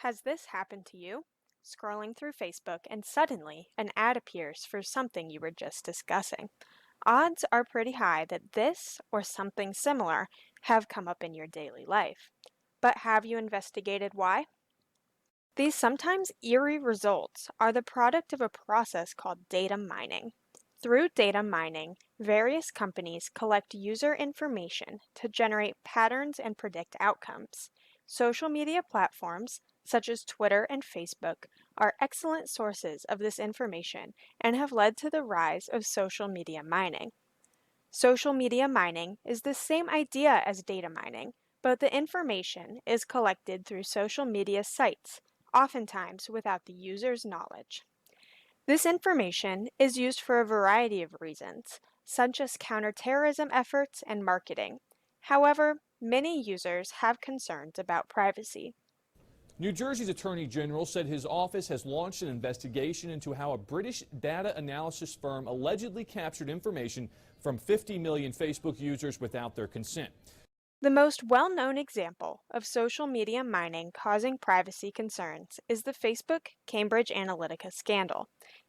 Has this happened to you? Scrolling through Facebook and suddenly an ad appears for something you were just discussing. Odds are pretty high that this or something similar have come up in your daily life. But have you investigated why? These sometimes eerie results are the product of a process called data mining. Through data mining, various companies collect user information to generate patterns and predict outcomes. Social media platforms, such as Twitter and Facebook, are excellent sources of this information and have led to the rise of social media mining. Social media mining is the same idea as data mining, but the information is collected through social media sites, oftentimes without the user's knowledge. This information is used for a variety of reasons, such as counterterrorism efforts and marketing. However, many users have concerns about privacy. New Jersey's Attorney General said his office has launched an investigation into how a British data analysis firm allegedly captured information from 50 million Facebook users without their consent. The most well-known example of social media mining causing privacy concerns is the Facebook Cambridge Analytica scandal.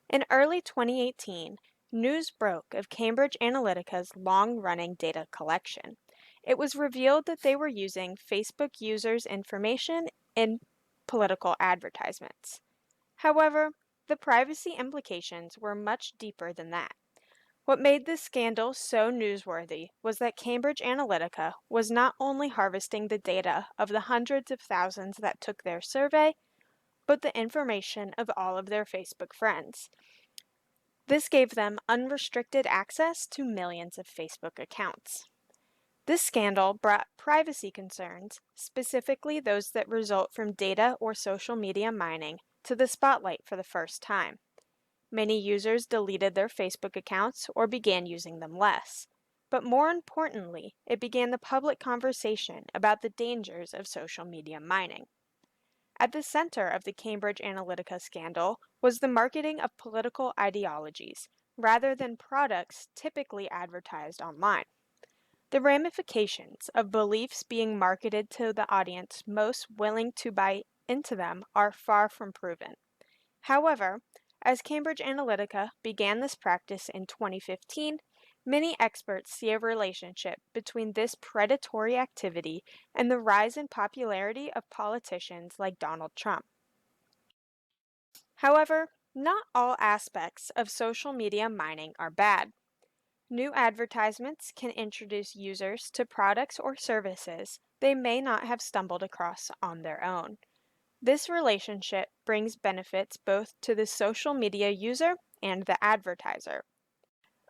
In early 2018, news broke of Cambridge Analytica's long-running data collection. It was revealed that they were using Facebook users' information in political advertisements. However, the privacy implications were much deeper than that. What made this scandal so newsworthy was that Cambridge Analytica was not only harvesting the data of the hundreds of thousands that took their survey, but the information of all of their Facebook friends. This gave them unrestricted access to millions of Facebook accounts. This scandal brought privacy concerns, specifically those that result from data or social media mining, to the spotlight for the first time. Many users deleted their Facebook accounts or began using them less. But more importantly, it began the public conversation about the dangers of social media mining. At the center of the Cambridge Analytica scandal was the marketing of political ideologies, rather than products typically advertised online. The ramifications of beliefs being marketed to the audience most willing to buy into them are far from proven. However, as Cambridge Analytica began this practice in 2015, many experts see a relationship between this predatory activity and the rise in popularity of politicians like Donald Trump. However, not all aspects of social media mining are bad. New advertisements can introduce users to products or services they may not have stumbled across on their own. This relationship brings benefits both to the social media user and the advertiser.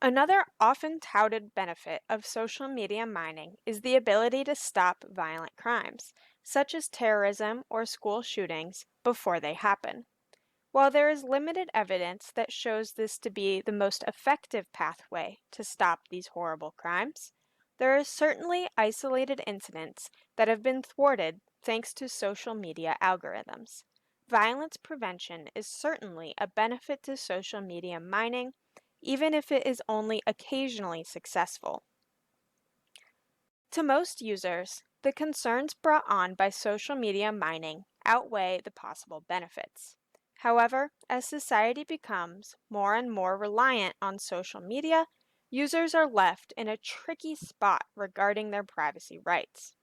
Another often touted benefit of social media mining is the ability to stop violent crimes, such as terrorism or school shootings, before they happen. While there is limited evidence that shows this to be the most effective pathway to stop these horrible crimes, there are certainly isolated incidents that have been thwarted thanks to social media algorithms. Violence prevention is certainly a benefit to social media mining, even if it is only occasionally successful. To most users, the concerns brought on by social media mining outweigh the possible benefits. However, as society becomes more and more reliant on social media, users are left in a tricky spot regarding their privacy rights.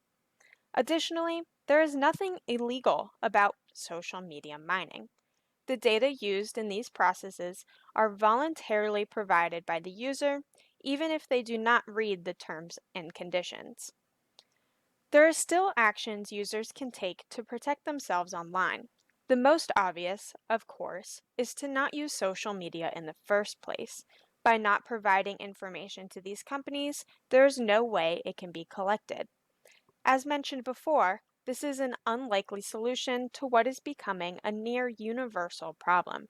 Additionally, there is nothing illegal about social media mining. The data used in these processes are voluntarily provided by the user, even if they do not read the terms and conditions. There are still actions users can take to protect themselves online. The most obvious, of course, is to not use social media in the first place. By not providing information to these companies, there is no way it can be collected. As mentioned before, this is an unlikely solution to what is becoming a near universal problem.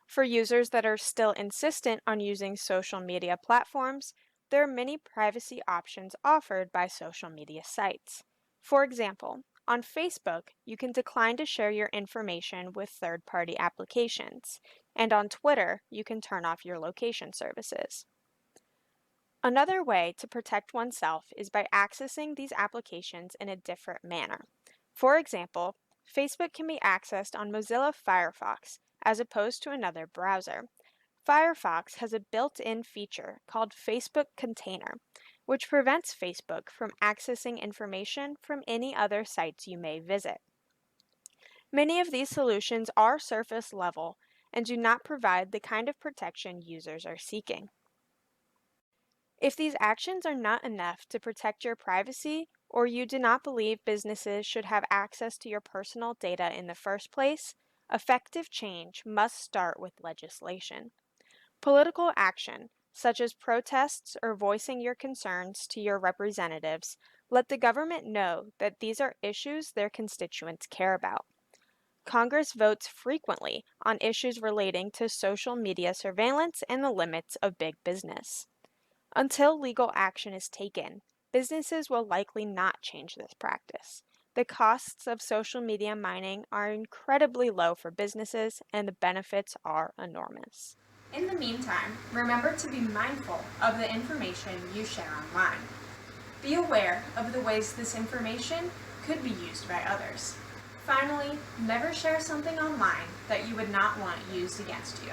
For users that are still insistent on using social media platforms, there are many privacy options offered by social media sites. For example, on Facebook, you can decline to share your information with third-party applications, and on Twitter, you can turn off your location services. Another way to protect oneself is by accessing these applications in a different manner. For example, Facebook can be accessed on Mozilla Firefox as opposed to another browser. Firefox has a built-in feature called Facebook Container, which prevents Facebook from accessing information from any other sites you may visit. Many of these solutions are surface level and do not provide the kind of protection users are seeking. If these actions are not enough to protect your privacy, or you do not believe businesses should have access to your personal data in the first place, effective change must start with legislation. Political action, such as protests or voicing your concerns to your representatives, let the government know that these are issues their constituents care about. Congress votes frequently on issues relating to social media surveillance and the limits of big business. Until legal action is taken, businesses will likely not change this practice. The costs of social media mining are incredibly low for businesses, and the benefits are enormous. In the meantime, remember to be mindful of the information you share online. Be aware of the ways this information could be used by others. Finally, never share something online that you would not want used against you.